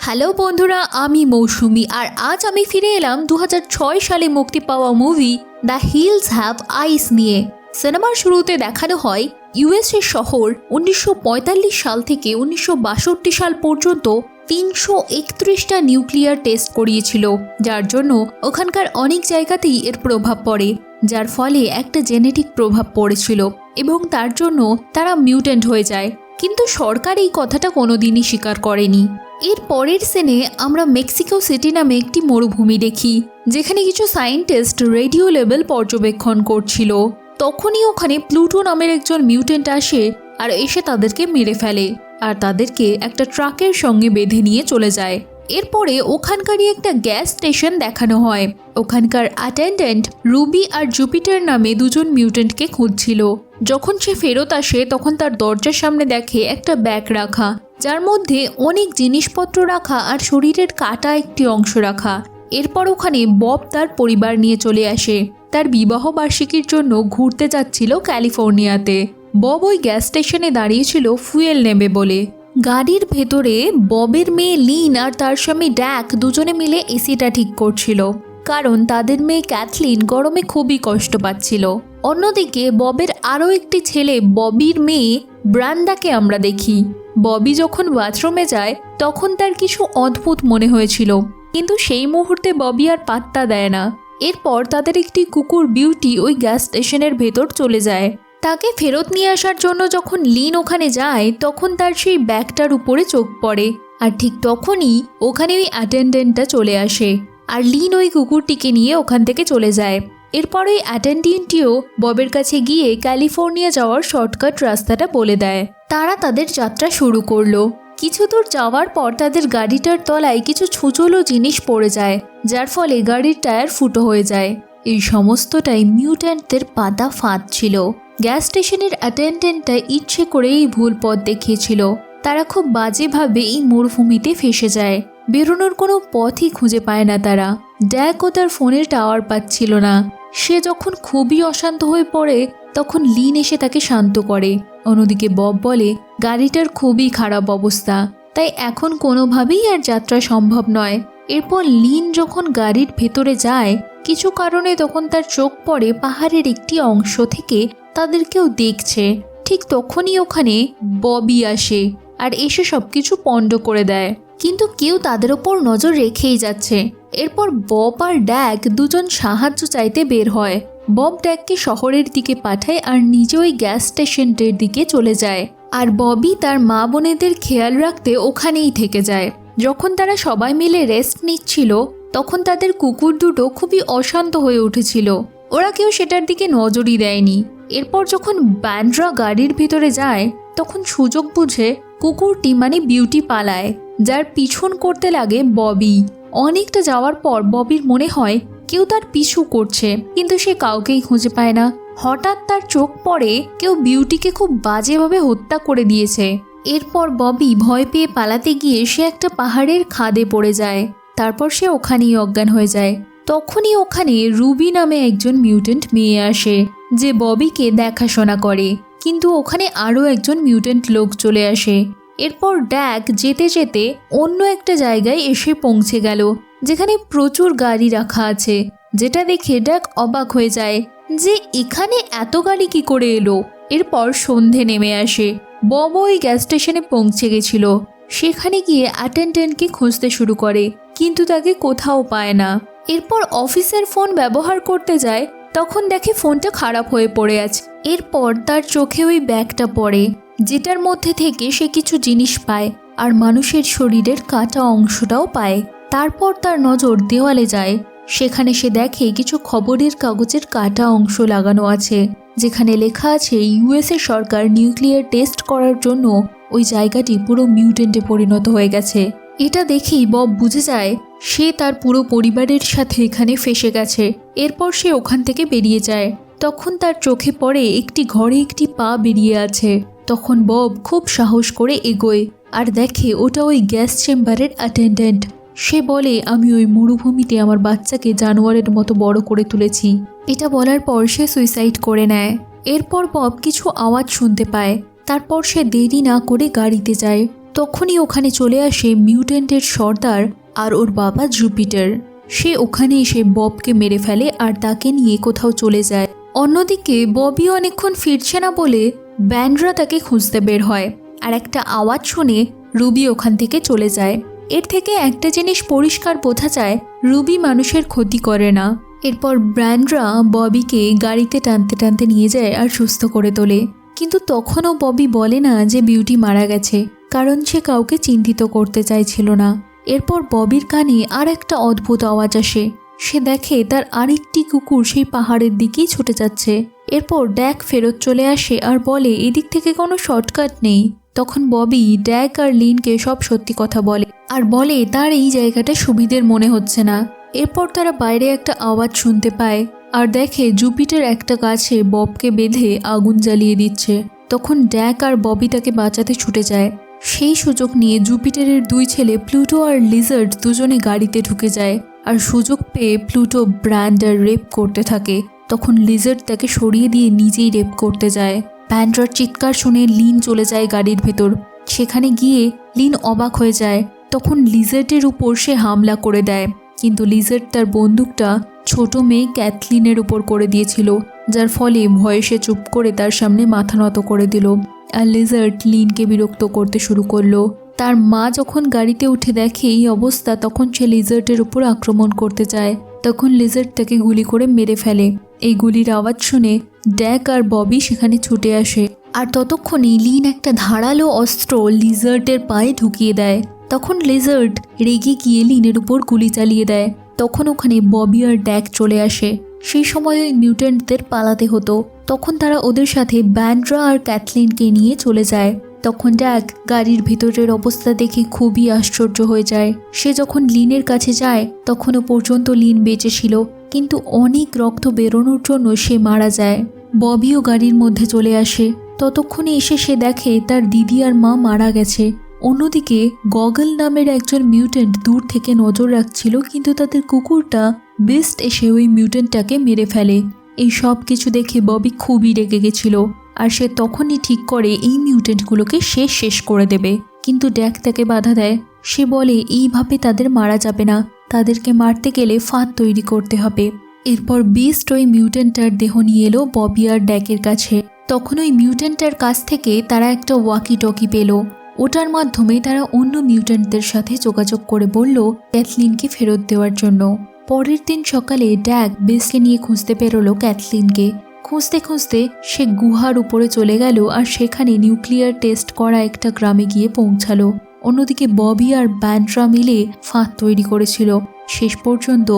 Hello বন্ধুরা, আমি মৌসুমি আর আজ আমি ফিরে এলাম 2006 সালে মুক্তি পাওয়া মুভি দ্য হিলস হ্যাভ আইস নিয়ে। সিনেমার শুরুতে দেখানো হয় ইউএসএ শহর 1945 সাল থেকে 1962 সাল পর্যন্ত 331টা নিউক্লিয়ার টেস্ট করিয়েছিল, যার জন্য ওখানকার অনেক জায়গাতেই এর প্রভাব পড়ে, যার ফলে একটা জেনেটিক প্রভাব পড়েছিল এবং তার জন্য তারা মিউট্যান্ট হয়ে যায়। কিন্তু সরকার এই কথাটা কোনোদিনই স্বীকার করেনি। এর পরের সিনে আমরা মেক্সিকো সিটি নামে একটি মরুভূমি দেখি, যেখানে কিছু সায়েন্টিস্ট রেডিও লেভেল পর্যবেক্ষণ করছিল। তখনই ওখানে প্লুটো নামের একজন মিউট্যান্ট আসে আর এসে তাদেরকে মেরে ফেলে আর তাদেরকে একটা ট্রাকের সঙ্গে বেঁধে নিয়ে চলে যায়। এরপরে ওখানকারই একটা গ্যাস স্টেশন দেখানো হয়। ওখানকার অ্যাটেন্ডেন্ট রুবি আর জুপিটার নামে দুজন মিউট্যান্টকে খুঁজছিল। যখন সে ফেরত আসে তখন তার দরজার সামনে দেখে একটা ব্যাগ রাখা, যার মধ্যে অনেক জিনিসপত্র রাখা আর শরীরের কাটা একটি অংশ রাখা। এরপর ওখানে বব তার পরিবার নিয়ে চলে আসে। তার বিবাহ বার্ষিকীর জন্য ঘুরতে যাচ্ছিল ক্যালিফোর্নিয়াতে। বব ওই গ্যাস স্টেশনে দাঁড়িয়েছিল ফুয়েল নেবে বলে। গাড়ির ভেতরে ববের মেয়ে লিন আর তার স্বামী ড্যাক দুজনে মিলে এসিটা ঠিক করছিল, কারণ তাদের মেয়ে ক্যাথলিন গরমে খুবই কষ্ট পাচ্ছিল। অন্যদিকে ববের আরও একটি ছেলে ববির মেয়ে ব্রান্ডাকে আমরা দেখি। ববি যখন বাথরুমে যায় তখন তার কিছু অদ্ভুত মনে হয়েছিল, কিন্তু সেই মুহূর্তে ববি আর পাত্তা দেয় না। এরপর তাদের একটি কুকুর বিউটি ওই গ্যাস স্টেশনের ভেতর চলে যায়। তাকে ফেরত নিয়ে আসার জন্য যখন লিন ওখানে যায় তখন তার সেই ব্যাগটার উপরে চোখ পড়ে, আর ঠিক তখনই ওখানে ওই অ্যাটেন্ডেন্টটা চলে আসে আর লিন ওই কুকুরটিকে নিয়ে ওখান থেকে চলে যায়। এরপর ওই অ্যাটেন্ডেন্টটিও ববের কাছে গিয়ে ক্যালিফোর্নিয়া যাওয়ার শর্টকাট রাস্তাটা বলে দেয়। তারা তাদের যাত্রা শুরু করলো। কিছু দূর যাওয়ার পর তাদের গাড়িটার তলায় কিছু ছুঁচলো জিনিস পড়ে যায়, যার ফলে গাড়ির টায়ার ফুটো হয়ে যায়। এই সমস্তটাই মিউট্যান্টদের পাতা ফাঁদ ছিল। গ্যাস স্টেশনের অ্যাটেন্ডেন্টটা ইচ্ছে করেই ভুল পথ দেখিয়েছিল। তারা খুব বাজেভাবে এই মরুভূমিতে ফেসে যায়। বেরোনোর কোনো পথই খুঁজে পায় না তারা। ড্যাকও তার ফোনের টাওয়ার পাচ্ছিল না। সে যখন খুবই অশান্ত হয়ে পড়ে তখন লিন এসে তাকে শান্ত করে। অন্যদিকে বব বলে গাড়িটার খুবই খারাপ অবস্থা, তাই এখন কোনোভাবেই আর যাত্রা সম্ভব নয়। এরপর লিন যখন গাড়ির ভেতরে যায় কিছু কারণে তখন তার চোখ পড়ে পাহাড়ের একটি অংশ থেকে তাদের কেউ দেখছে। ঠিক তখনই ওখানে ববি আসে আর এসে সবকিছু পণ্ড করে দেয়, কিন্তু কেউ তাদের ওপর নজর রেখেই যাচ্ছে। এরপর বব আর ড্যাক দুজন সাহায্য চাইতে বের হয়। বব ড্যাককে শহরের দিকে পাঠায় আর নিজে ওই গ্যাস স্টেশনটির দিকে চলে যায়, আর ববি তার মা বোনেদের খেয়াল রাখতে ওখানেই থেকে যায়। যখন তারা সবাই মিলে রেস্ট নিচ্ছিল তখন তাদের কুকুর দুটো খুবই অশান্ত হয়ে উঠেছিল। ওরা কেউ সেটার দিকে নজরই দেয়নি। এরপর যখন ব্যান্ডরা গাড়ির ভিতরে যায় তখন সুযোগ বুঝে কুকুরটি মানে বিউটি পালায়, যার পিছন করতে লাগে ববি। অনেকটা যাওয়ার পর ববির মনে হয় কেউ তার পিছু করছে, কিন্তু সে কাউকেই খুঁজে পায় না। হঠাৎ তার চোখ পড়ে কেউ বিউটিকে খুব বাজেভাবে হত্যা করে দিয়েছে। এরপর ববি ভয় পেয়ে পালাতে গিয়ে সে একটা পাহাড়ের খাদে পড়ে যায়। তারপর সে ওখানেই অজ্ঞান হয়ে যায়। তখনই ওখানে রুবি নামে একজন মিউট্যান্ট মেয়ে আসে, যে ববিকে দেখাশোনা করে, কিন্তু ওখানে আরও একজন মিউট্যান্ট লোক চলে আসে। এরপর ড্যাক যেতে যেতে অন্য একটা জায়গায় এসে পৌঁছে গেল, যেখানে প্রচুর গাড়ি রাখা আছে, যেটা দেখে ড্যাক অবাক হয়ে যায় যে এখানে এত গাড়ি কি করে এলো। এরপর সন্ধে নেমে আসে। বব ওই গ্যাস স্টেশনে পৌঁছে গেছিল। সেখানে গিয়ে অ্যাটেন্ডেন্টকে খুঁজতে শুরু করে, কিন্তু তাকে কোথাও পায় না। এরপর অফিসের ফোন ব্যবহার করতে যায়, তখন দেখে ফোনটা খারাপ হয়ে পড়ে আছে। এরপর তার চোখে ওই ব্যাগটা পড়ে, যেটার মধ্যে থেকে সে কিছু জিনিস পায় আর মানুষের শরীরের কাটা অংশটাও পায়। তারপর তার নজর দেওয়ালে যায়। সেখানে সে দেখে কিছু খবরের কাগজের কাটা অংশ লাগানো আছে, যেখানে লেখা আছে ইউএসএ সরকার নিউক্লিয়ার টেস্ট করার জন্য ওই জায়গাটি পুরো মিউট্যান্টে পরিণত হয়ে গেছে। এটা দেখেই বব বুঝে যায় সে তার পুরো পরিবারের সাথে এখানে ফেসে গেছে। এরপর সে ওখান থেকে বেরিয়ে যায়। তখন তার চোখে পড়ে একটি ঘরে একটি পা বেরিয়ে আছে। তখন বব খুব সাহস করে এগোয় আর দেখে ওটা ওই গ্যাস চেম্বারের অ্যাটেন্ডেন্ট। সে বলে, আমি ওই মরুভূমিতে আমার বাচ্চাকে জানোয়ারের মতো বড় করে তুলেছি। এটা বলার পর সে সুইসাইড করে নেয়। এরপর বব কিছু আওয়াজ শুনতে পায়। তারপর সে দেরি না করে গাড়িতে যায়। তখনই ওখানে চলে আসে মিউট্যান্টের সর্দার আর ওর বাবা জুপিটার। সে ওখানে এসে ববকে মেরে ফেলে আর তাকে নিয়ে কোথাও চলে যায়। অন্যদিকে ববি অনেকক্ষণ ফিরছে না বলে ব্যান্ডরা তাকে খুঁজতে বের হয়, আর একটা আওয়াজ শুনে রুবি ওখান থেকে চলে যায়। এর থেকে একটা জিনিস পরিষ্কার বোঝা যায়, রুবি মানুষের ক্ষতি করে না। এরপর ব্যান্ডরা ববিকে গাড়িতে টানতে টানতে নিয়ে যায় আর সুস্থ করে তোলে। কিন্তু তখনও ববি বলে না যে বিউটি মারা গেছে, কারণ সে কাউকে চিন্তিত করতে চাইছিল না। এরপর ববির কানে আর একটা অদ্ভুত আওয়াজ আসে। সে দেখে তার আরেকটি কুকুর সেই পাহাড়ের দিকেই ছুটে যাচ্ছে। এরপর ড্যাক ফেরত চলে আসে আর বলে এদিক থেকে কোনো শর্টকাট নেই। তখন ববি ড্যাক আর লিনকে সব সত্যি কথা বলে আর বলে তার এই জায়গাটা সুবিধের মনে হচ্ছে না। এরপর তারা বাইরে একটা আওয়াজ শুনতে পায় আর দেখে জুপিটার একটা গাছে ববকে বেঁধে আগুন জ্বালিয়ে দিচ্ছে। তখন ড্যাক আর ববি তাকে বাঁচাতে ছুটে যায়। সেই সুযোগ নিয়ে জুপিটারের দুই ছেলে প্লুটো আর লিজার্ড দুজনে গাড়িতে ঢুকে যায় আর সুযোগ পেয়ে প্লুটো ব্র্যান্ডার রেপ করতে থাকে। তখন লিজার্ড তাকে সরিয়ে দিয়ে নিজেই রেপ করতে যায়। ব্যান্ডার চিৎকার শুনে লিন চলে যায় গাড়ির ভেতর। সেখানে গিয়ে লিন অবাক হয়ে যায়। তখন লিজার্ডের উপর সে হামলা করে দেয়, কিন্তু লিজার্ড তার বন্দুকটা ছোট মেয়ে ক্যাথলিনের উপর করে দিয়েছিল, যার ফলে ভয়ে সে চুপ করে তার সামনে মাথা নত করে দিল। আর লিজার্ড লিনকে বিরক্ত করতে শুরু করলো। তার মা যখন গাড়িতে উঠে দেখে এই অবস্থা, তখন সে লিজার্ডের উপর আক্রমণ করতে যায়। তখন লিজার্ড তাকে গুলি করে মেরে ফেলে। এই গুলির আওয়াজ শুনে ড্যাক আর ববি সেখানে ছুটে আসে, আর ততক্ষণে লিন একটা ধারালো অস্ত্র লিজার্ডের পায়ে ঢুকিয়ে দেয়। তখন লিজার্ড রেগে গিয়ে লিনের উপর গুলি চালিয়ে দেয়। তখন ওখানে ববি আর ড্যাক চলে আসে। সেই সময় ওই মিউট্যান্টদের পালাতে হতো। তখন তারা ওদের সাথে ব্যান্ড্রা আর ক্যাথলিনকে নিয়ে চলে যায়। তখন ড্যাক গাড়ির ভিতরের অবস্থা দেখে খুবই আশ্চর্য হয়ে যায়। সে যখন লিনের কাছে যায় তখনও পর্যন্ত লিন বেঁচে ছিল, কিন্তু অনেক রক্ত বেরোনোর জন্য সে মারা যায়। ববিও গাড়ির মধ্যে চলে আসে। ততক্ষণে এসে সে দেখে তার দিদি আর মা মারা গেছে। অন্যদিকে গগল নামের একজন মিউট্যান্ট দূর থেকে নজর রাখছিল, কিন্তু তাদের কুকুরটা বিস্ট এসে ওই মিউট্যান্টটাকে মেরে ফেলে। এই সব কিছু দেখে ববি খুবই রেগে গেছিল, আর সে তখনই ঠিক করে এই মিউট্যান্টগুলোকে শেষ করে দেবে। কিন্তু ড্যাক তাকে বাধা দেয়। সে বলে এইভাবে তাদের মারা যাবে না, তাদেরকে মারতে গেলে ফাঁদ তৈরি করতে হবে। এরপর বিস্ট ওই মিউট্যান্টটার দেহ নিয়ে এলো ববি আর ড্যাকের কাছে। তখন ওই মিউট্যান্টটার কাছ থেকে তারা একটা ওয়াকি টকি পেল। ওটার মাধ্যমে তারা অন্য মিউট্যান্টদের সাথে যোগাযোগ করে বলল ক্যাথলিনকে ফেরত দেওয়ার জন্য। পরের দিন সকালে ড্যাক বিস্টকে নিয়ে খুঁজতে বেরোলো ক্যাথলিনকে। খুঁজতে খুঁজতে সে গুহার উপরে চলে গেল আর সেখানে নিউক্লিয়ার টেস্ট করা একটা গ্রামে গিয়ে পৌঁছালো। অন্যদিকে ববি আর ব্যান্ড্রা মিলে ফাঁদ তৈরি করেছিল। শেষ পর্যন্ত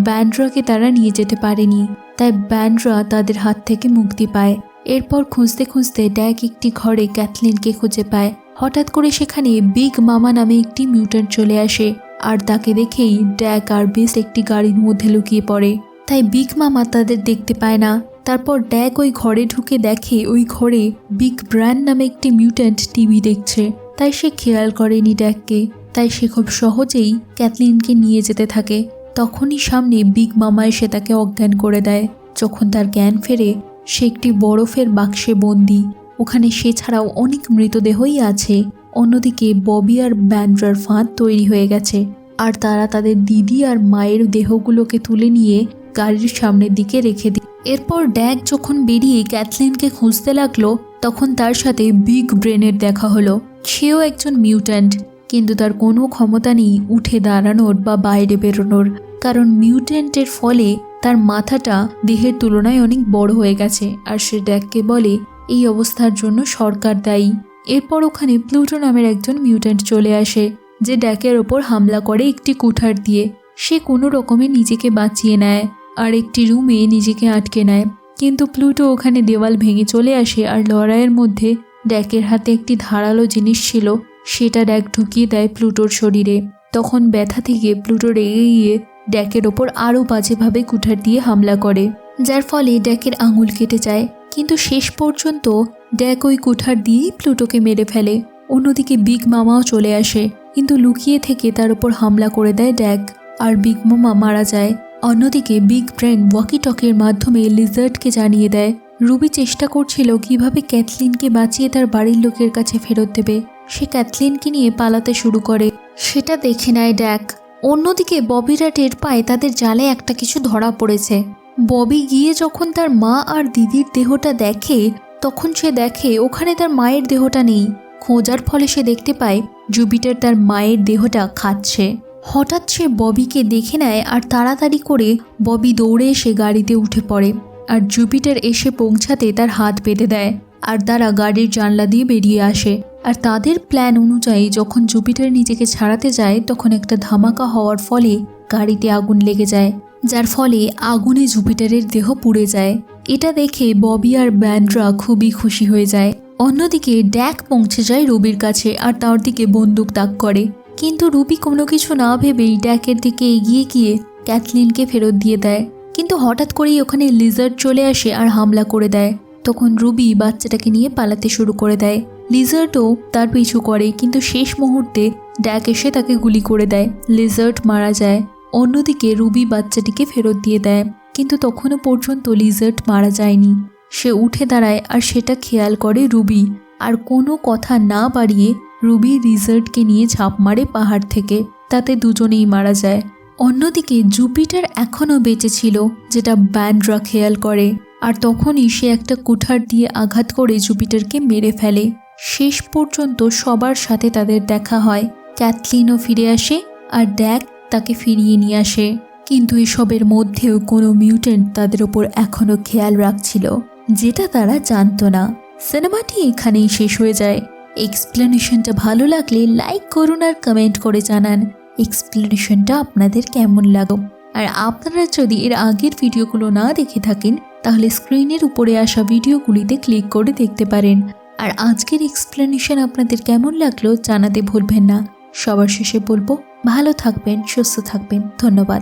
ব্যান্ড্রাকে তারা নিয়ে যেতে পারেনি, তাই ব্যান্ড্রা তাদের হাত থেকে মুক্তি পায়। এরপর খুঁজতে খুঁজতে ড্যাক একটি ঘরে ক্যাথলিনকে খুঁজে পায়। হঠাৎ করে সেখানে বিগ মামা নামে একটি মিউট্যান্ট চলে আসে, আর তাকে দেখেই ড্যাক আর বিস্ট একটি গাড়ির মধ্যে লুকিয়ে পড়ে। তাই বিগ মামা তাদের দেখতে পায় না। তারপর ড্যাক ওই ঘরে ঢুকে দেখে ওই ঘরে বিগ ব্র্যান্ড নামে একটি মিউট্যান্ট টিভি দেখছে। তাই সে খেয়াল করেনি ড্যাককে। তাই সে খুব সহজেই ক্যাথলিনকে নিয়ে যেতে থাকে। তখনই সামনে বিগ মামা এসে তাকে অজ্ঞান করে দেয়। যখন তার জ্ঞান ফেরে, সে একটি বরফের বাক্সে বন্দি। ওখানে সে ছাড়াও অনেক মৃতদেহই আছে। অন্যদিকে ববি আর ব্যান্ড্রার ফাঁদ তৈরি হয়ে গেছে, আর তারা তাদের দিদি আর মায়ের দেহগুলোকে তুলে নিয়ে গাড়ির সামনের দিকে রেখে দিই। এরপর ড্যাক যখন বেরিয়ে ক্যাথলিনকে খুঁজতে লাগলো, তখন তার সাথে বিগ ব্রেনের দেখা হলো। সেও একজন মিউট্যান্ট, কিন্তু তার কোনো ক্ষমতা নেই উঠে দাঁড়ানোর বা বাইরে বেরোনোর, কারণ মিউট্যান্টের ফলে তার মাথাটা দেহের তুলনায় অনেক বড় হয়ে গেছে। আর সে ড্যাককে বলে এই অবস্থার জন্য সরকার দায়ী। এরপর ওখানে প্লুটো নামের একজন মিউট্যান্ট চলে আসে, যে ড্যাকের ওপর হামলা করে একটি কুঠার দিয়ে। সে কোনো রকমে নিজেকে বাঁচিয়ে নেয় আর একটি রুমে নিজেকে আটকে নেয়। কিন্তু প্লুটো ওখানে দেওয়াল ভেঙে চলে আসে, আর লড়াইয়ের মধ্যে ড্যাকের হাতে একটি ধারালো জিনিস ছিল, সেটা ড্যাক ঢুকিয়ে দেয় প্লুটোর শরীরে। তখন ব্যথা থেকে প্লুটো রেগে গিয়ে ড্যাকের ওপর আরও বাজেভাবে কুঠার দিয়ে হামলা করে, যার ফলে ড্যাকের আঙুল কেটে যায়। কিন্তু শেষ পর্যন্ত ড্যাক ওই কুঠার দিয়েই প্লুটোকে মেরে ফেলে। অন্যদিকে বিগ মামাও চলে আসে, কিন্তু লুকিয়ে থেকে তার উপর হামলা করে দেয় ড্যাক, আর বিগ মামা মারা যায়। অন্যদিকে বিগ ব্রেন ওয়াকি টকির মাধ্যমে লিজার্ডকে জানিয়ে দেয় রুবি চেষ্টা করছিল কিভাবে ক্যাথলিনকে বাঁচিয়ে তার বাড়ির লোকের কাছে ফেরত দেবে, সে ক্যাথলিনকে নিয়ে পালাতে শুরু করে। সেটা দেখে নেয় ড্যাক। অন্যদিকে ববিরা টের পায় তাদের জালে একটা কিছু ধরা পড়েছে। ববি গিয়ে যখন তার মা আর দিদির দেহটা দেখে তখন সে দেখে ওখানে তার মায়ের দেহটা নেই। খোঁজার ফলে সে দেখতে পায় জুপিটার তার মায়ের দেহটা খাচ্ছে। হঠাৎ সে ববিকে দেখে নেয় আর তাড়াতাড়ি করে ববি দৌড়ে এসে গাড়িতে উঠে পড়ে আর জুপিটার এসে পৌঁছাতে তার হাত বেঁধে দেয় আর তারা গাড়ির জানলা দিয়ে বেরিয়ে আসে। আর তাদের প্ল্যান অনুযায়ী যখন জুপিটার নিজেকে ছাড়াতে যায় তখন একটা ধামাকা হওয়ার ফলে গাড়িতে আগুন লেগে যায়, যার ফলে আগুনে জুপিটারের দেহ পুড়ে যায়। এটা দেখে ববি আর ব্যান্ড্রা খুবই খুশি হয়ে যায়। অন্যদিকে ড্যাক পৌঁছে যায় রুবির কাছে আর তার দিকে বন্দুক তাক করে, কিন্তু রুবি কোনো কিছু না ভেবেই ড্যাকের দিকে এগিয়ে গিয়ে ক্যাথলিনকে ফেরত দিয়ে দেয়। কিন্তু হঠাৎ করেই ওখানে লিজার্ড চলে আসে আর হামলা করে দেয়। তখন রুবি বাচ্চাটাকে নিয়ে পালাতে শুরু করে দেয়। লিজার্ডও তার পিছু করে, কিন্তু শেষ মুহূর্তে ড্যাক এসে তাকে গুলি করে দেয়। লিজার্ড মারা যায়। অন্যদিকে রুবি বাচ্চাটিকে ফেরত দিয়ে দেয়, কিন্তু তখনও পর্যন্ত লিজার্ড মারা যায়নি। সে উঠে দাঁড়ায় আর সেটা খেয়াল করে রুবি, আর কোনো কথা না বাড়িয়ে রুবি লিজার্ডকে নিয়ে ঝাঁপ মারে পাহাড় থেকে। তাতে দুজনেই মারা যায়। অন্যদিকে জুপিটার এখনও বেঁচে ছিল, যেটা ব্যান্ড্রা খেয়াল করে, আর তখনই সে একটা কুঠার দিয়ে আঘাত করে জুপিটারকে মেরে ফেলে। শেষ পর্যন্ত সবার সাথে তাদের দেখা হয়। ক্যাথলিনও ফিরে আসে আর ড্যাক তাকে ফিরিয়ে নিয়ে আসে। কিন্তু এসবের মধ্যেও কোনো মিউট্যান্ট তাদের ওপর এখনও খেয়াল রাখছিল, যেটা তারা জানতো না। সিনেমাটি এখানেই শেষ হয়ে যায়। এক্সপ্লেনেশনটা ভালো লাগলে লাইক করুন আর কমেন্ট করে জানান এক্সপ্লেনেশনটা আপনাদের কেমন লাগলো। আর আপনারা যদি এর আগের ভিডিওগুলো না দেখে থাকেন তাহলে স্ক্রিনের উপরে আসা ভিডিওগুলিতে ক্লিক করে দেখতে পারেন। আর আজকের এক্সপ্লেনেশন আপনাদের কেমন লাগলো জানাতে ভুলবেন না। সবার শেষে বলবো, ভালো থাকবেন, সুস্থ থাকবেন। ধন্যবাদ।